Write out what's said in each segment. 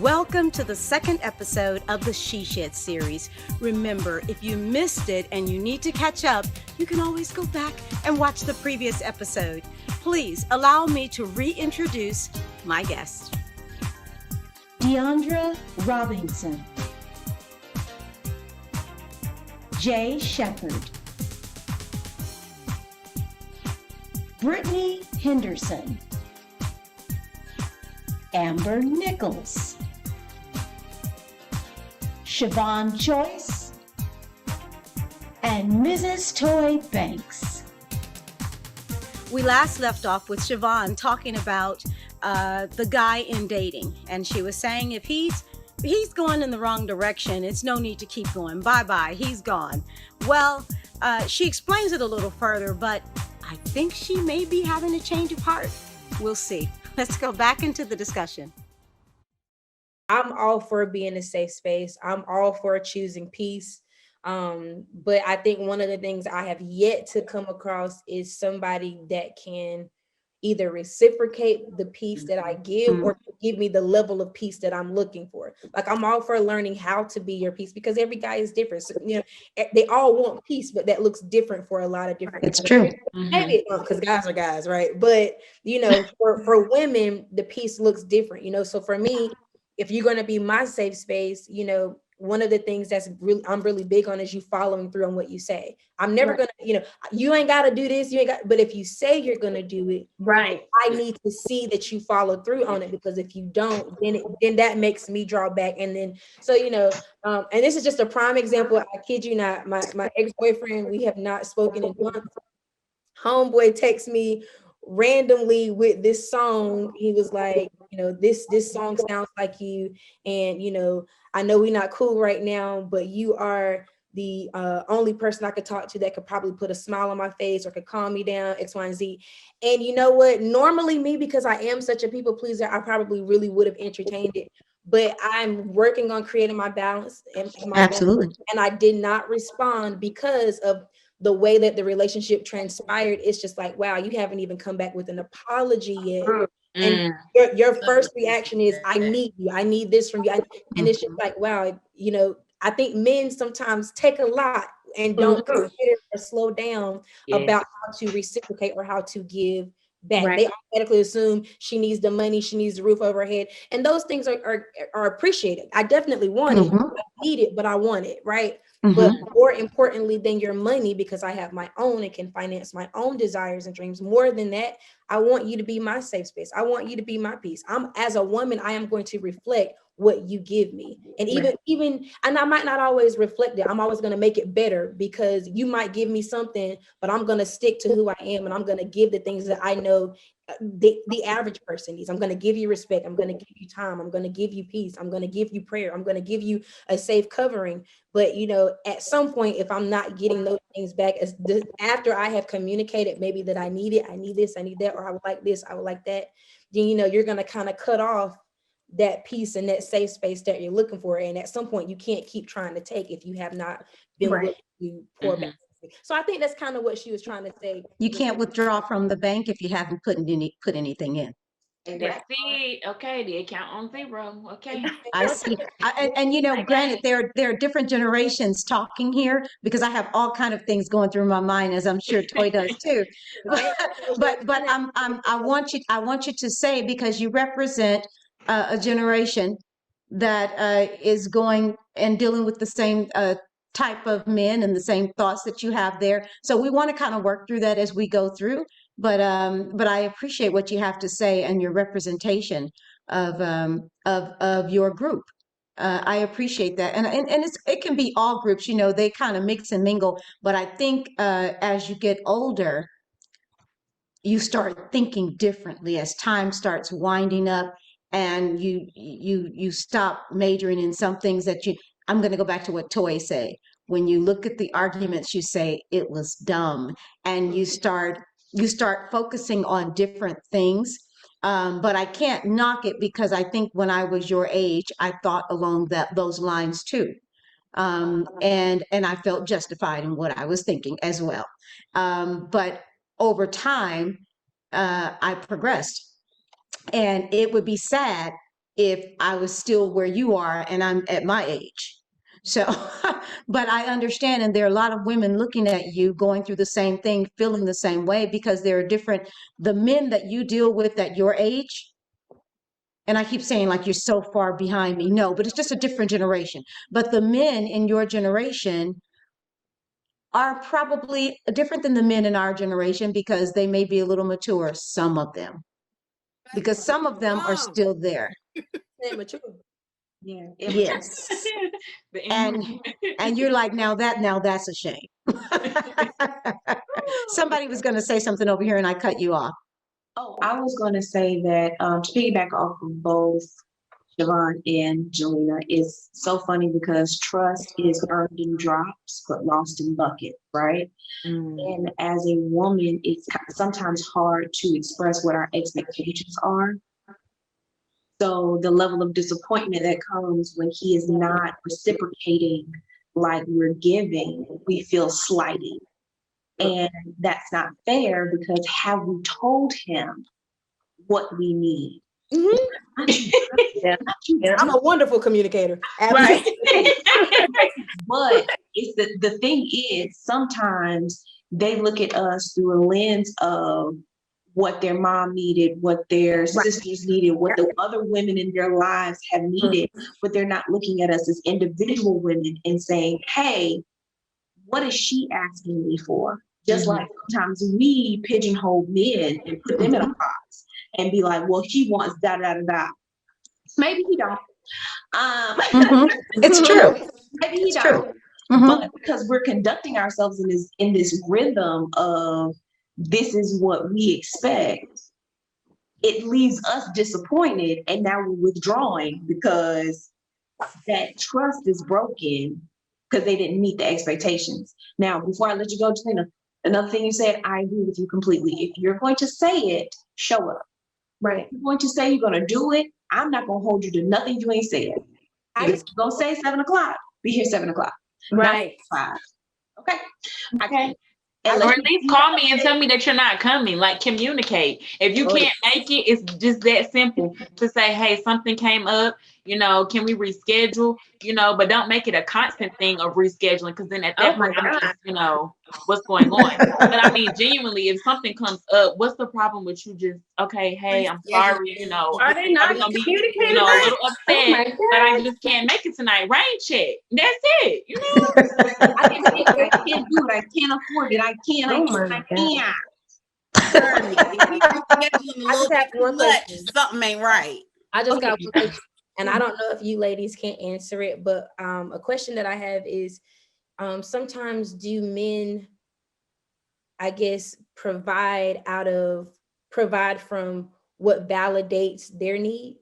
Welcome to the second episode of the She Shed series. Remember, if you missed it and you need to catch up, you can always go back and watch the previous episode. Please allow me to reintroduce my guest. Deandra Robinson, Jay Shepard, Brittany Henderson, Amber Nichols, Siobhan Joyce, and Mrs. Toy Banks. We last left off with Siobhan talking about the guy in dating, and she was saying if he's going in the wrong direction, it's no need to keep going. Bye-bye, he's gone. Well, she explains it a little further, but I think she may be having a change of heart. We'll see. Let's go back into the discussion. I'm all for being a safe space. I'm all for choosing peace. But I think one of the things I have yet to come across is somebody that can either reciprocate the peace that I give or give me the level of peace that I'm looking for. Like, I'm all for learning how to be your peace, because every guy is different. So, they all want peace, but that looks different for a lot of different It's true. Maybe it don't, because guys are guys, right? But for women, the peace looks different. So for me, if you're going to be my safe space, one of the things I'm really big on is you following through on what you say. I'm never going to, you ain't got to do this. But if you say you're going to do it, right, I need to see that you follow through on it, because if you don't, then that makes me draw back. And then, and this is just a prime example. I kid you not, my ex-boyfriend, we have not spoken in months. Homeboy texts me randomly with this song. He was like, this song sounds like you, and I know we're not cool right now, but you are the only person I could talk to that could probably put a smile on my face or could calm me down, X, Y, and Z. And you know what? Normally me, because I am such a people pleaser, I probably really would have entertained it. But I'm working on creating my balance and my Absolutely. balance, and I did not respond because of the way that the relationship transpired. It's just like, wow, you haven't even come back with an apology yet. And your first reaction is, I need you. I need this from you. And it's just like, wow, I think men sometimes take a lot and don't consider or slow down about how to reciprocate or how to give back. Right. They automatically assume she needs the money, she needs the roof over her head. And those things are appreciated. I definitely want it. I need it, but I want it, right? But more importantly than your money, because I have my own and can finance my own desires and dreams, more than that, I want you to be my safe space. I want you to be my peace. As a woman, I am going to reflect what you give me. And even, and I might not always reflect it. I'm always going to make it better, because you might give me something, but I'm going to stick to who I am, and I'm going to give the things that I know the average person needs. I'm going to give you respect. I'm going to give you time. I'm going to give you peace. I'm going to give you prayer. I'm going to give you a safe covering. But, at some point, if I'm not getting those things back, after I have communicated maybe that I need it, I need this, I need that, or I would like this, I would like that, then, you're going to kind of cut off that peace and that safe space that you're looking for. And at some point, you can't keep trying to take if you have not been willing to pour back. So I think that's kind of what she was trying to say. You can't withdraw from the bank if you haven't put anything in. See, okay, the account on zero. Okay, I see. Granted, there are different generations talking here, because I have all kind of things going through my mind, as I'm sure Toy does too. But I want you to say, because you represent a generation that is going and dealing with the same type of men and the same thoughts that you have there. So we want to kind of work through that as we go through. But I appreciate what you have to say and your representation of your group. I appreciate that, and it can be all groups. They kind of mix and mingle. But I think as you get older, you start thinking differently as time starts winding up, and you stop majoring in some things that you. I'm going to go back to what Toy say. When you look at the arguments, you say it was dumb, and you start focusing on different things. But I can't knock it, because I think when I was your age, I thought along those lines too. And I felt justified in what I was thinking as well. But over time, I progressed, and it would be sad if I was still where you are and I'm at my age. So, but I understand, and there are a lot of women looking at you going through the same thing, feeling the same way, because there are different, the men that you deal with at your age, and I keep saying like you're so far behind me. No, but it's just a different generation. But the men in your generation are probably different than the men in our generation because they may be a little mature, some of them, because some of them are still there. Immature. Yeah. Yes. The And you're like, now that's a shame. Somebody was going to say something over here and I cut you off. Oh, I was going to say that to piggyback off of both Siobhan and Jelena is so funny because trust is earned in drops but lost in buckets, right? And as a woman, it's sometimes hard to express what our expectations are. So the level of disappointment that comes when he is not reciprocating like we're giving, we feel slighted. And that's not fair because have we told him what we need? I'm a wonderful communicator. Right. But it's the thing is sometimes they look at us through a lens of what their mom needed, what their sisters needed, what the other women in their lives have needed, but they're not looking at us as individual women and saying, hey, what is she asking me for? Just like sometimes we pigeonhole men and put them in a box and be like, well, she wants da da da da. Maybe he don't. It's true. Maybe he It's true. don't. But because we're conducting ourselves in this rhythm of this is what we expect, it leaves us disappointed, and now we're withdrawing because that trust is broken because they didn't meet the expectations. Now, before I let you go, Tina, another thing you said, I agree with you completely. If you're going to say it, show up. Right. If you're going to say you're going to do it, I'm not going to hold you to nothing you ain't said. If you're going to say 7 o'clock, be here 7 o'clock. Right. 5. Okay. Okay. Or at least call me and tell me that you're not coming. Like, communicate. If you can't make it, it's just that simple to say, hey, something came up, can we reschedule? But don't make it a constant thing of rescheduling, because then at that point, I'm just, what's going on. But I mean, genuinely, if something comes up, what's the problem with you just, okay, hey, I'm sorry, Are they not I'm gonna be, communicating a right? little upset that I just can't make it tonight. Rain check. That's it. I can't do it. I can't afford it. I can't. I just have one question. Something ain't right. I just got one question, and I don't know if you ladies can't answer it, but a question that I have is, sometimes do men, I guess, provide from what validates their need?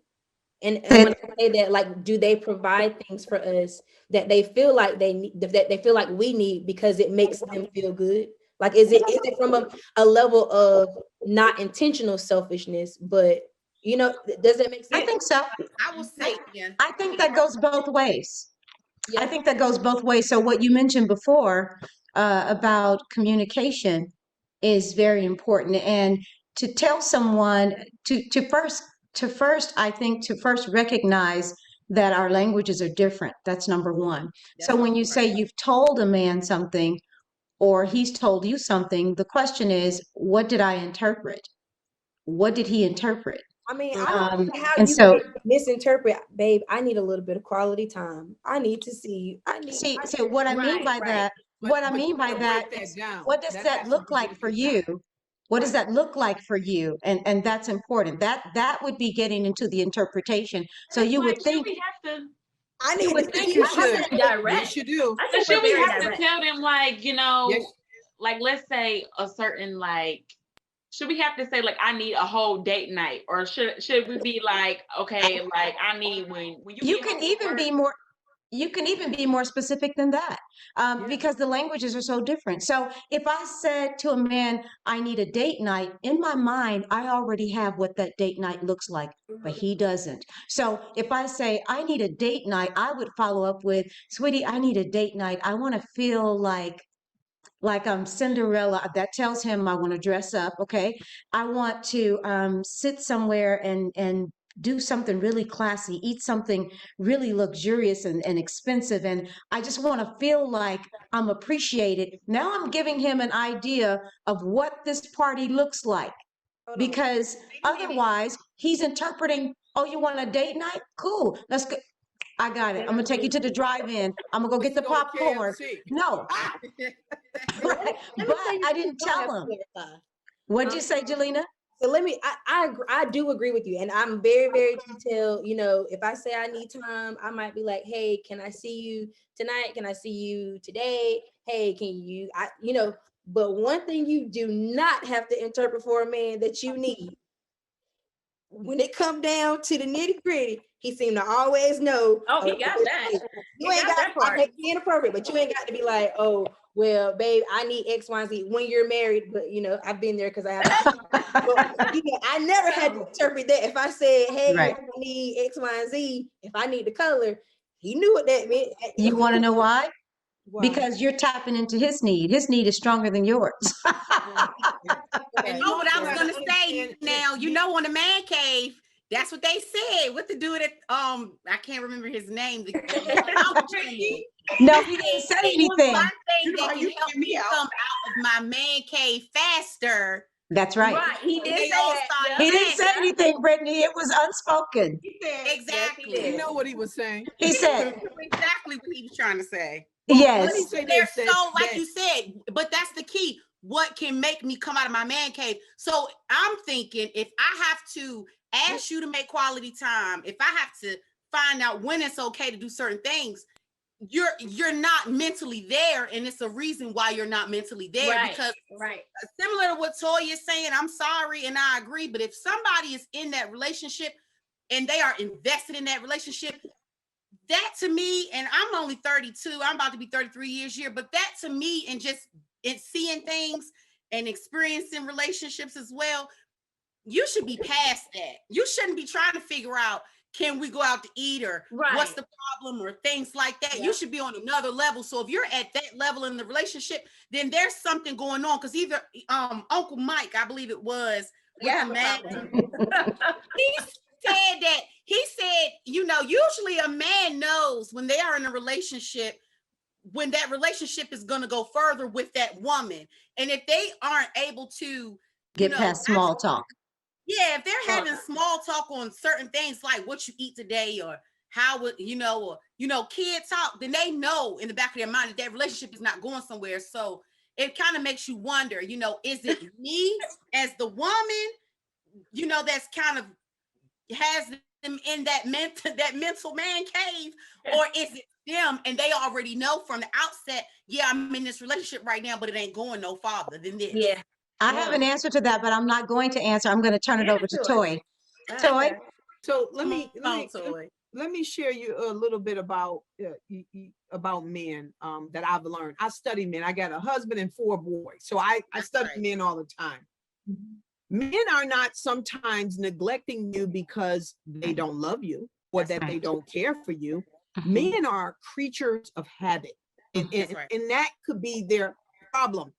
And when I say that, like, do they provide things for us that they feel like that they feel like we need because it makes them feel good? Like, is it from a level of not intentional selfishness, but does that make sense? I think so. I will say, I think that goes both ways. I think that goes both ways. So what you mentioned before about communication is very important, and to tell someone to first I think to first recognize that our languages are different. That's number one. So when you say you've told a man something or he's told you something, the question is, what did I interpret? What did he interpret? I mean, I don't know how and you so can misinterpret, babe. I need a little bit of quality time. I need to see you. see what I mean by that. What I mean by that is, what does that look like for you? What does that look like for you? And that's important. That would be getting into the interpretation. So you would think we have to. I need you should direct. Yes, you do. I But think should we're we very have direct. to tell them, like, Yes. like, let's say a certain, like, should we have to say, like, I need a whole date night? Or should we be like, okay, like, I need when you can even be more you can even be more specific than that, because the languages are so different. So if I said to a man, I need a date night, in my mind, I already have what that date night looks like, but he doesn't. So if I say, I need a date night, I would follow up with, sweetie, I need a date night. I want to feel like I'm Cinderella. That tells him I want to dress up. Okay. I want to sit somewhere and do something really classy, eat something really luxurious and expensive. And I just want to feel like I'm appreciated. Now I'm giving him an idea of what this party looks like, Hold on. because otherwise he's interpreting, oh, you want a date night? Cool. Let's go. I got it. I'm gonna take you to the drive-in. I'm gonna go get the popcorn. No, right. Let me But tell you I didn't something I tell have him. to clarify. What'd you say, Jelena? So let me, I do agree with you. And I'm very, very detailed. You know, if I say I need time, I might be like, hey, can I see you tonight? Can I see you today? Hey, can you, you know, but one thing you do not have to interpret for a man that you need, when it come down to the nitty gritty, he seemed to always know. Oh, he got that. You He ain't got got that part. to be inappropriate, but you ain't got to be like, oh, well, babe, I need X, Y, and Z when you're married. But you know, I've been there because I have. But, you know, I never had to interpret that. If I said, hey, Right. I need X, Y, and Z, if I need the color, he knew what that meant. You want to know why? Why? Because you're tapping into his need. His need is stronger than yours. And you know what I was gonna say now, you know, on the man cave, that's what they said. What the dude at I can't remember his name. No, he didn't say anything. One thing that can help me come out of my man cave faster. That's right. Right. He did say They all that. started He didn't say anything, Brittany. It was unspoken. He said, Exactly. yes, he You did. know what he was saying? He said, exactly what he was trying to say. yes. Let me say They're this, so, like that- you said, but that's the key. What can make me come out of my man cave? So I'm thinking, if I have to ask you to make quality time, if I have to find out when it's okay to do certain things, you're not mentally there, and it's a reason why you're not mentally there. Right, because right. similar to what Toya is saying, I'm sorry and I agree, but if somebody is in that relationship and they are invested in that relationship, that to me, and I'm only 32, I'm about to be 33 years here, but that to me, and just in seeing things and experiencing relationships as well, you should be past that. You shouldn't be trying to figure out, can we go out to eat, or Right. what's the problem, or things like that. Yeah. You should be on another level. So if you're at that level in the relationship, then there's something going on. Because either Uncle Mike, I believe it was, Yeah, with the man, he said, you know, usually a man knows when they are in a relationship, when that relationship is going to go further with that woman. And if they aren't able to Get past small talk. yeah, if they're having small talk on certain things like what you eat today, or how would kid talk, then they know in the back of their mind that that relationship is not going somewhere. So it kind of makes you wonder, you know, is it me as the woman, you know, that's kind of has them in that mental man cave, or is it them and they already know from the outset, yeah, I'm in this relationship right now, but it ain't going no farther than this. Yeah. I have an answer to that, but I'm not going to answer. I'm going to turn it over to Toy. Toy? So Come on, Toy. let me share you a little bit about men that I've learned. I study men. I got a husband and 4 boys, so I study right. men all the time. Men are not sometimes neglecting you because they don't love you or that they don't care for you. Men are creatures of habit, and right. and that could be their problem.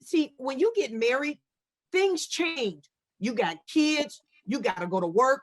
See, when you get married, things change. You got kids, you got to go to work,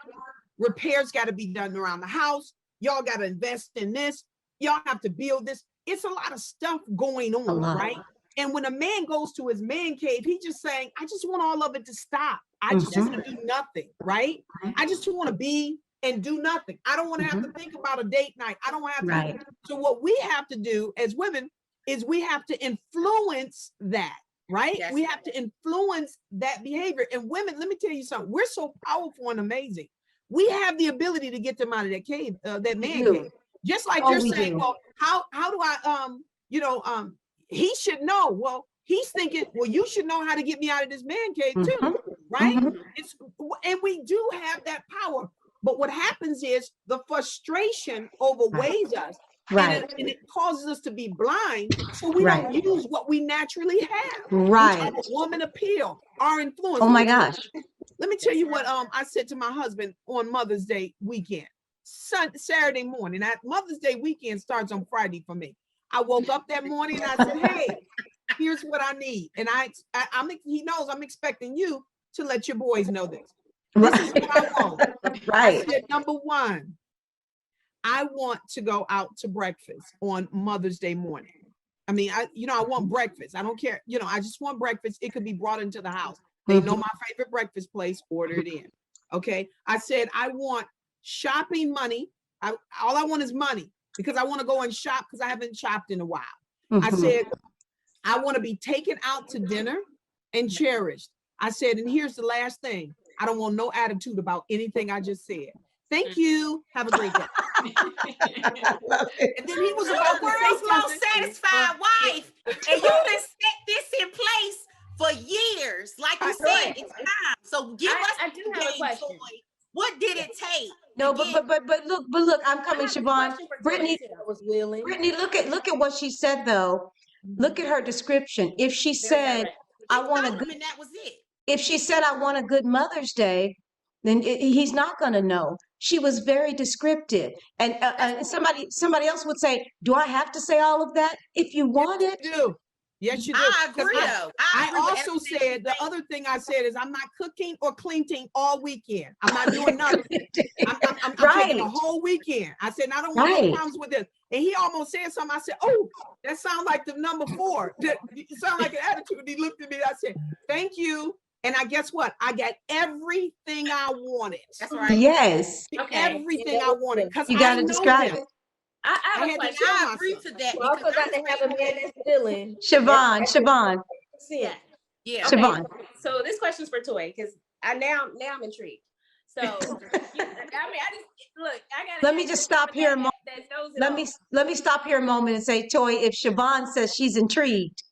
repairs got to be done around the house, y'all got to invest in this, y'all have to build this. It's a lot of stuff going on, right? And when a man goes to his man cave, he's just saying, I just want all of it to stop. I just want to do nothing, right? I just want to be and do nothing. I don't want to have to think about a date night. I don't want to have to. So what we have to do as women is we have to influence that, right? That's we have to influence that behavior. And women, let me tell you something. We're so powerful and amazing. We have the ability to get them out of that cave, that man cave. Just like you're saying, well, how do I, he should know. Well, he's thinking, well, you should know how to get me out of this man cave too, right? And we do have that power. But what happens is the frustration overweighs us. Right. And it causes us to be blind, so we don't use what we naturally have. Right. Our woman appeal, our influence. Oh my gosh. Let me tell you what I said to my husband on Mother's Day weekend. Saturday morning. Mother's Day weekend starts on Friday for me. I woke up that morning and I said, hey, here's what I need. And he knows I'm expecting you to let your boys know this. This is what I want. I Right. said, number one, I want to go out to breakfast on Mother's Day morning. I mean, I want breakfast. I don't care. I just want breakfast. It could be brought into the house. They know my favorite breakfast place, order it in. Okay. I said, I want shopping money. All I want is money because I want to go and shop because I haven't shopped in a while. I said, I want to be taken out to dinner and cherished. I said, and here's the last thing. I don't want no attitude about anything I just said. Thank you. Have a great day. And then he was about the world's most satisfied wife, and you done set this in place for years. Like you said, it's time. So give us I do have a question. Toy. What did it take? No, but look, I'm coming, Siobhan. Brittany, was willing. Brittany, look at what she said though. Look at her description. If she said, I want a good, and that was it. if she said, I want a good Mother's Day, then he's not going to know. She was very descriptive. And somebody else would say, do I have to say all of that? If you want it. You do. Yes, you do. I agree. I also said, the other thing I said is I'm not cooking or cleaning all weekend. I'm not doing nothing. I'm taking the whole weekend. I said, I don't want any problems with this. And he almost said something. I said, oh, that sounds like the number 4. It sounds like an attitude. He looked at me. I said, thank you. And I guess what? I got everything I wanted. That's right. Yes. Everything I wanted. Because you got to describe it. I have a question. I agree to that. We also got to have a man that's willing. Siobhan. Yeah. Siobhan. So this question's for Toy because now I'm intrigued. So I just look. Let me just stop here a moment. Let me stop here a moment and say, Toy, if Siobhan says she's intrigued,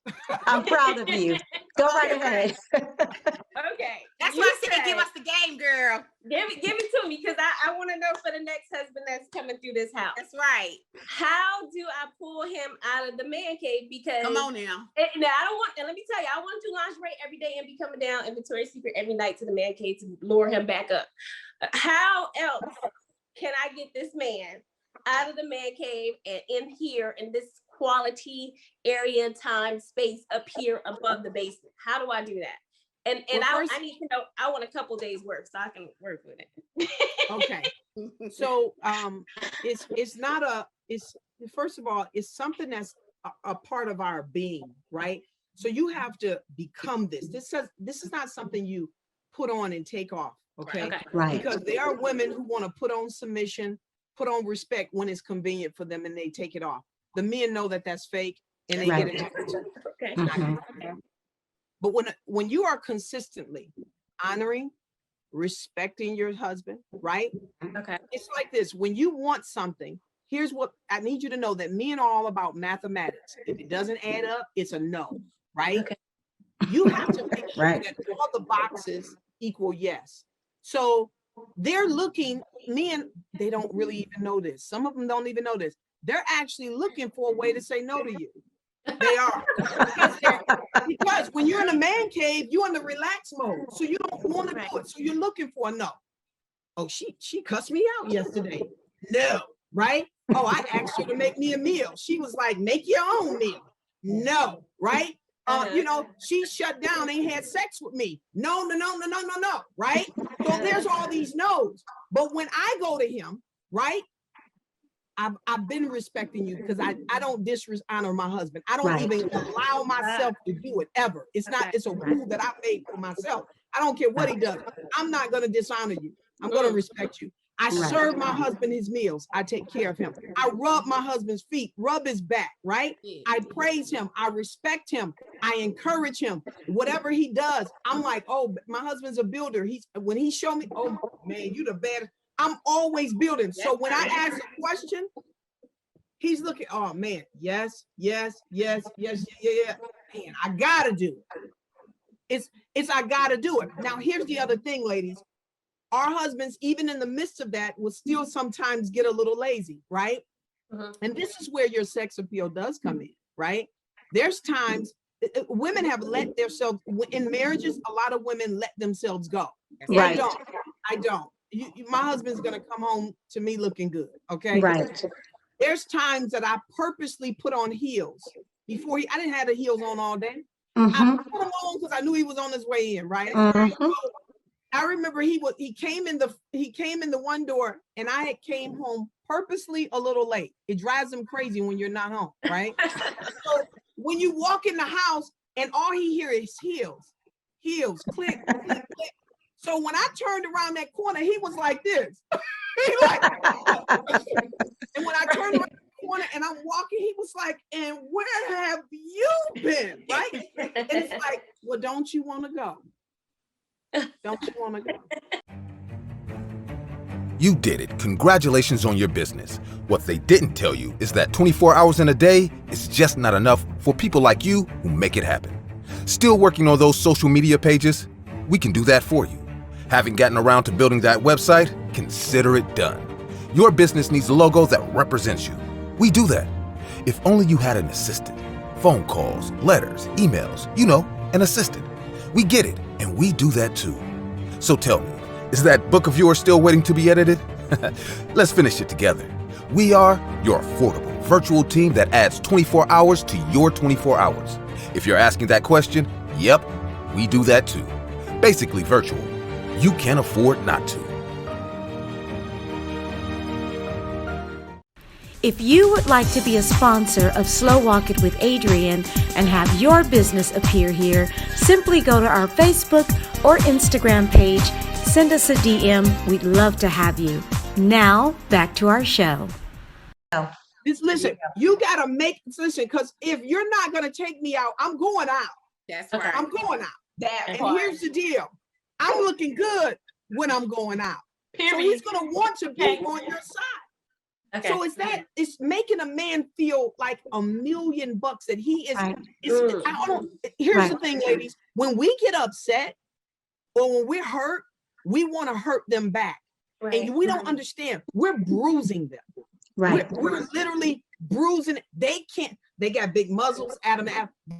I'm proud of you. Go right ahead. Okay. That's why I said give us the game, girl. Give it to me because I want to know for the next husband that's coming through this house. That's right. How do I pull him out of the man cave? Because come on now. Now I don't want, and let me tell you, I want to do lingerie every day and be coming down in Victoria's Secret every night to the man cave to lure him back up. How else can I get this man out of the man cave and in here in this quality area, time, space up here above the basement? How do I do that? And I need to know, I want a couple days work so I can work with it. Okay. So it's not first of all, it's something that's a part of our being, right? So you have to become this. This is not something you put on and take off. Okay. Right. Because there are women who want to put on submission, put on respect when it's convenient for them and they take it off. The men know that that's fake and they get it. Okay. But when you are consistently honoring, respecting your husband, right? Okay. It's like this. When you want something, here's what I need you to know, that men are all about mathematics. If it doesn't add up, it's a no, right? Okay. You have to make sure that all the boxes equal yes. So they're looking, men, they don't really even know this. Some of them don't even know this. They're actually looking for a way to say no to you. They are. Because when you're in a man cave, you're in the relaxed mode. So you don't want to do it. So you're looking for a no. Oh, she cussed me out yesterday. No, right? Oh, I asked her to make me a meal. She was like, make your own meal. No, right? She shut down, ain't had sex with me. No, right? So there's all these no's. But when I go to him, right? I've been respecting you because I don't dishonor my husband. I don't even allow myself to do it ever. It's a rule that I made for myself. I don't care what he does. I'm not going to dishonor you. I'm going to respect you. I serve my husband his meals. I take care of him. I rub my husband's feet, rub his back, right? I praise him. I respect him. I encourage him. Whatever he does, I'm like, oh, my husband's a builder. When he showed me, oh man, you the best. I'm always building. So when I ask a question, he's looking, oh man, yes. Man, I gotta do it. It's I gotta do it. Now here's the other thing, ladies. Our husbands, even in the midst of that, will still sometimes get a little lazy, right? And this is where your sex appeal does come in, right? There's times women have let themselves, in marriages, a lot of women let themselves go. Right. I don't. My husband's gonna come home to me looking good, okay? Right. There's times that I purposely put on heels before I didn't have the heels on all day. I put them on because I knew he was on his way in, right? So I remember he came in the one door, and I had came home purposely a little late. It drives him crazy when you're not home, right? So when you walk in the house and all he hears is heels, click, click, click. So when I turned around that corner, he was like this. He like, and when I turned around the corner and I'm walking, he was like, and where have you been? Right? And it's like, well, don't you want to go? Don't you want to go? You did it. Congratulations on your business. What they didn't tell you is that 24 hours in a day is just not enough for people like you who make it happen. Still working on those social media pages? We can do that for you. Haven't gotten around to building that website? Consider it done. Your business needs a logo that represents you. We do that. If only you had an assistant. Phone calls, letters, emails, an assistant. We get it, and we do that too. So tell me, is that book of yours still waiting to be edited? Let's finish it together. We are your affordable virtual team that adds 24 hours to your 24 hours. If you're asking that question, yep, we do that too. Basically virtual. You can't afford not to. If you would like to be a sponsor of Slow Walk It with Adrienne and have your business appear here, simply go to our Facebook or Instagram page, send us a DM. We'd love to have you. Now, back to our show. Listen, you gotta listen, because if you're not gonna take me out, I'm going out. That's right. I'm going out. And here's the deal. I'm looking good when I'm going out. So he's gonna want to be on your side. Okay. So it's making a man feel like $1 million that he is. Right. Here's the thing, ladies. When we get upset or when we're hurt, we want to hurt them back. Right. And we don't understand. We're bruising them. Right. We're literally bruising. They got big muzzles, Adam.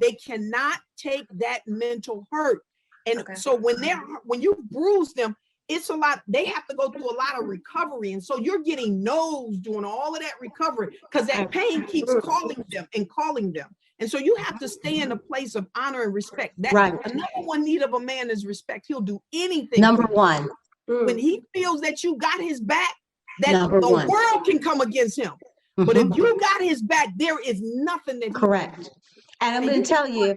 They cannot take that mental hurt. And so when you bruise them, it's a lot. They have to go through a lot of recovery. And so you're getting no's doing all of that recovery because that pain keeps calling them. And so you have to stay in a place of honor and respect. That the number one need of a man is respect. He'll do anything. Number one. When he feels that you got his back, that world can come against him. Mm-hmm. But if you got his back, there is nothing that correct. And I'm going to tell you,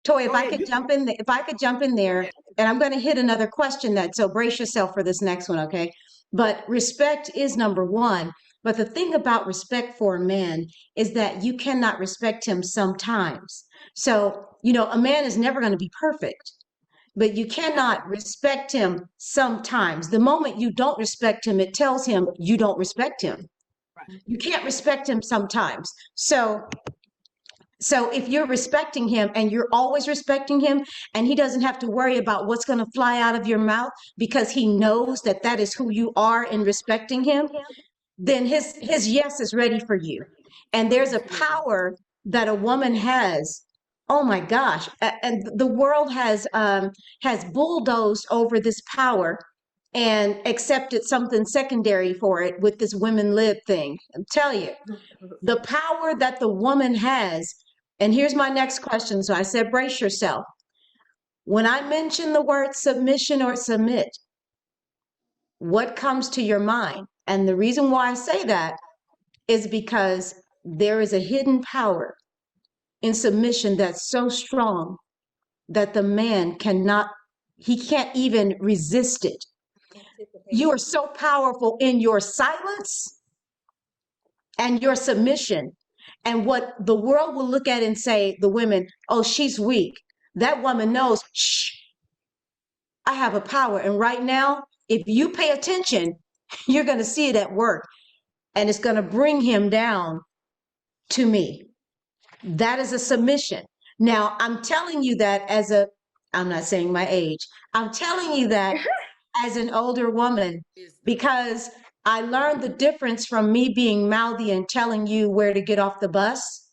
Toy, if I could jump in there, and I'm going to hit another question so brace yourself for this next one, okay? But respect is number one. But the thing about respect for a man is that you cannot respect him sometimes. So, a man is never going to be perfect, but you cannot respect him sometimes. The moment you don't respect him, it tells him you don't respect him. You can't respect him sometimes. So if you're respecting him and you're always respecting him and he doesn't have to worry about what's going to fly out of your mouth because he knows that is who you are in respecting him, then his yes is ready for you. And there's a power that a woman has. Oh my gosh. And the world has bulldozed over this power and accepted something secondary for it with this women lib thing. I'm telling you, the power that the woman has. And here's my next question. So I said, brace yourself. When I mention the word submission or submit, what comes to your mind? And the reason why I say that is because there is a hidden power in submission that's so strong that the man can't even resist it. You are so powerful in your silence and your submission. And what the world will look at and say, the women, oh, she's weak. That woman knows, shh, I have a power. And right now, if you pay attention, you're going to see it at work. And it's going to bring him down to me. That is a submission. Now, I'm telling you that I'm not saying my age. I'm telling you that as an older woman, because I learned the difference from me being mouthy and telling you where to get off the bus,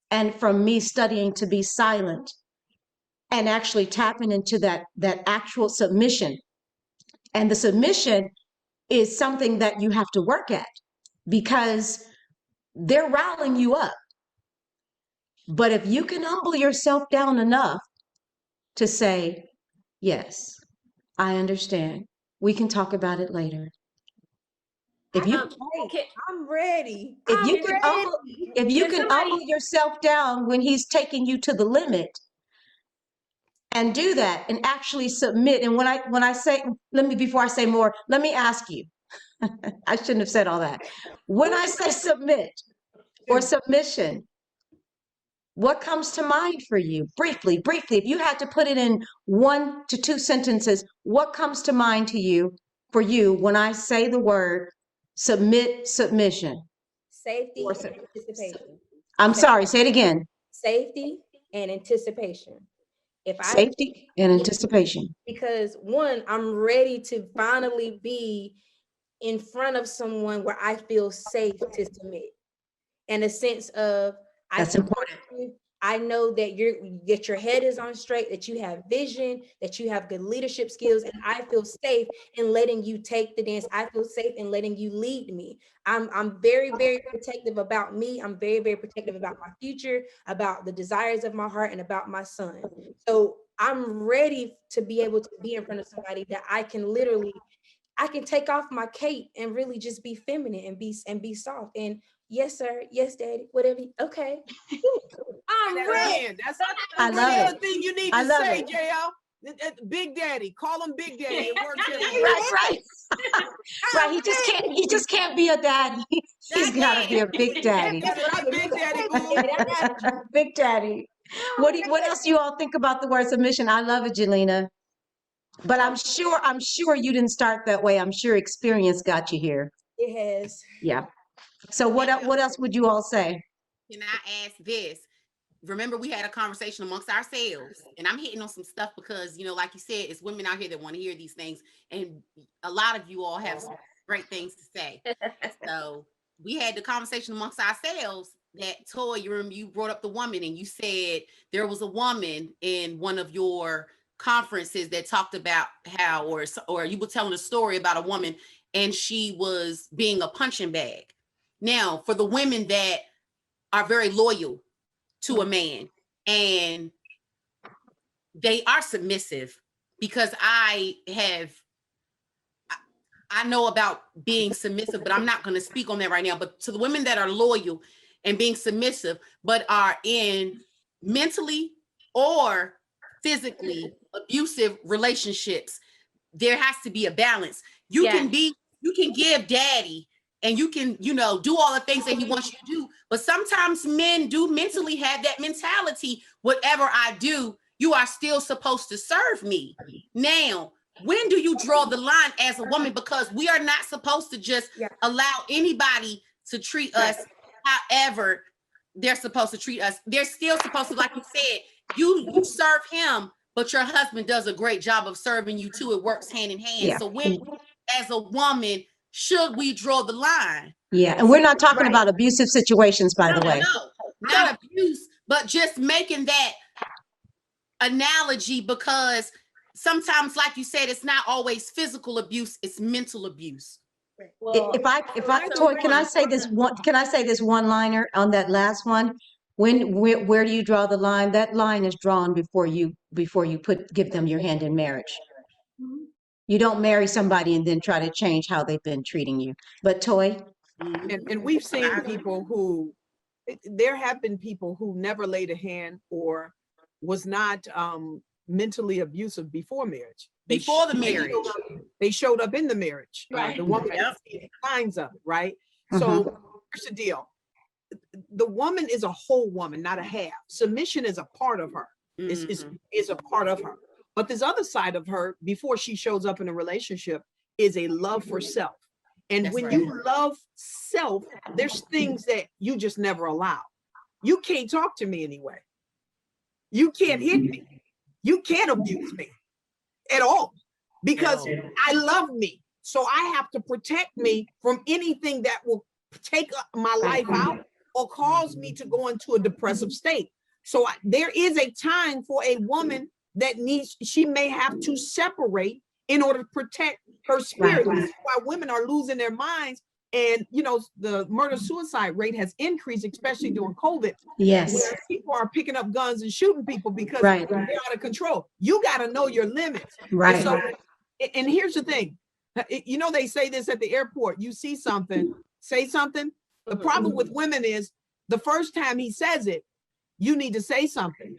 and from me studying to be silent and actually tapping into that actual submission. And the submission is something that you have to work at because they're riling you up. But if you can humble yourself down enough to say, yes, I understand. We can talk about it later. If you I'm ready. if I'm you can humble, ready. if you Can can somebody- humble yourself down when he's taking you to the limit and do that and actually submit. And when I say, let me, before I say more, let me ask you. I shouldn't have said all that. When I say submit or submission, what comes to mind for you? Briefly, if you had to put it in 1 to 2 sentences, what comes to mind to you for you when I say the word submit, submission? Safety Or and anticipation. I'm sorry, say it again. Safety and anticipation. If I Safety and anticipation. because one, I'm ready to finally be in front of someone where I feel safe to submit. In a sense of I That's support important. you. I know that your head is on straight, that you have vision, that you have good leadership skills, and I feel safe in letting you take the dance. I feel safe in letting you lead me. I'm very, very protective about me. I'm very, very protective about my future, about the desires of my heart, and about my son. So I'm ready to be able to be in front of somebody that I can take off my cape and really just be feminine and be soft. And yes, sir, yes, daddy, whatever. Okay. I'm ready. That's I the love other it. thing you need I to love say, it. JL. Big Daddy. Call him Big Daddy. It works. Right. Right. He just can't be a daddy. He's gotta be a big daddy. That's right, Big Daddy, boo. Big daddy. What else do you all think about the word submission? I love it, Jelena. But I'm sure you didn't start that way. I'm sure experience got you here. It has. Yeah. So what else would you all say? Can I ask this? Remember, we had a conversation amongst ourselves, and I'm hitting on some stuff because, like you said, it's women out here that want to hear these things, and a lot of you all have some great things to say. So we had the conversation amongst ourselves that, Toy, you remember you brought up the woman, and you said there was a woman in one of your conferences that talked about how, or you were telling a story about a woman, and she was being a punching bag. Now, for the women that are very loyal to a man and they are submissive, because I know about being submissive, but I'm not going to speak on that right now. But to the women that are loyal and being submissive, but are in mentally or physically abusive relationships, there has to be a balance. You can give daddy, and you can, do all the things that he wants you to do. But sometimes men do mentally have that mentality. Whatever I do, you are still supposed to serve me. Now, when do you draw the line as a woman? Because we are not supposed to just allow anybody to treat us however they're supposed to treat us. They're still supposed to, like you said, you serve him, but your husband does a great job of serving you too. It works hand in hand. Yeah. So when, as a woman, should we draw the line? Yeah. And we're not talking about abusive situations, by the way. No, not abuse, but just making that analogy, because sometimes, like you said, it's not always physical abuse, it's mental abuse. Well, Toy, can I say this one liner on that last one? Where do you draw the line? That line is drawn before you give them your hand in marriage. You don't marry somebody and then try to change how they've been treating you. But Toy? And we've seen people there have been people who never laid a hand or was not mentally abusive before marriage. They showed up in the marriage. Right. The woman signs of it, right? So here's the deal. The woman is a whole woman, not a half. Submission is a part of her. Is a part of her. But this other side of her, before she shows up in a relationship, is a love for self. And when you love self, there's things that you just never allow. You can't talk to me anyway. You can't hit me. You can't abuse me at all, because I love me. So I have to protect me from anything that will take my life out or cause me to go into a depressive state. So there is a time for a woman that she may have to separate in order to protect her spirit. That's why women are losing their minds. And, the murder-suicide rate has increased, especially during COVID. Yes. Where people are picking up guns and shooting people because they're out of control. You got to know your limits. Right. And so And here's the thing, you know, they say this at the airport, you see something, say something. The problem with women is the first time he says it, you need to say something.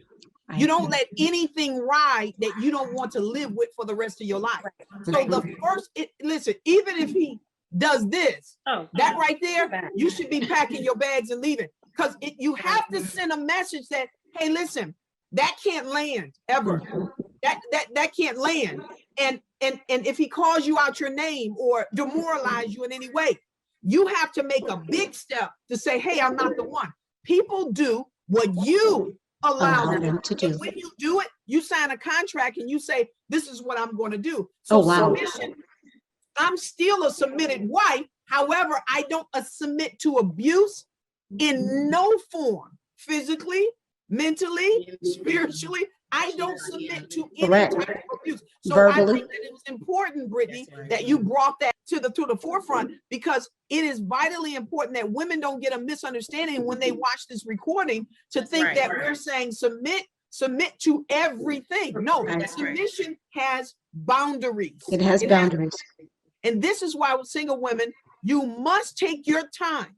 You don't let anything ride that you don't want to live with for the rest of your life. So the first, listen, even if he does this, that right there, you should be packing your bags and leaving, because you have to send a message that, hey, listen, that can't land ever. That can't land. And if he calls you out your name or demoralize you in any way, you have to make a big step to say, hey, I'm not the one. People do what you allow them to do. And when you do it, you sign a contract and you say, this is what I'm going to do. So submission, I'm still a submitted wife. However, I don't submit to abuse in no form, physically, mentally, spiritually. I don't submit to any type of abuse. So verbally. I think that it was important, Brittany, that you brought that to the forefront, because it is vitally important that women don't get a misunderstanding when they watch this recording to think that we're saying submit to everything. No, submission has boundaries. It has boundaries. And this is why with single women, you must take your time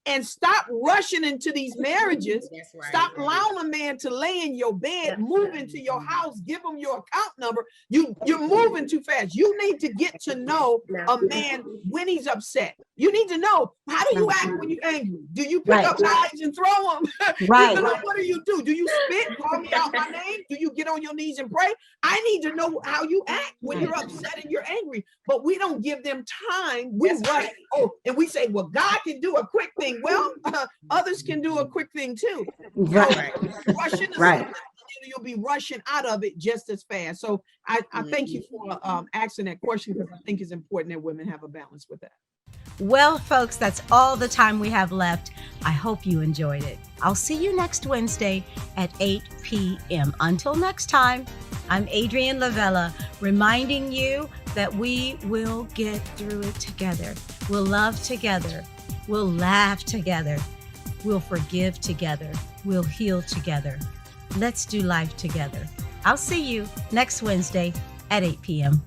and stop rushing into these marriages. Stop allowing a man to lay in your bed, move into your house, give him your account number. You're moving too fast. You need to get to know a man when he's upset. You need to know, how do you act when you're angry? Do you pick up knives and throw them? Right. What do you do? Do you spit, call me out my name? Do you get on your knees and pray? I need to know how you act when you're upset and you're angry. But we don't give them time. We rush. And we say, well, God can do a quick thing. Well, others can do a quick thing too. Right. So, rushing to something, you'll be rushing out of it just as fast. So I thank you for asking that question, because I think it's important that women have a balance with that. Well, folks, that's all the time we have left. I hope you enjoyed it. I'll see you next Wednesday at 8 p.m. Until next time, I'm Adrienne Lavella, reminding you that we will get through it together. We'll love together. We'll laugh together. We'll forgive together. We'll heal together. Let's do life together. I'll see you next Wednesday at 8 p.m.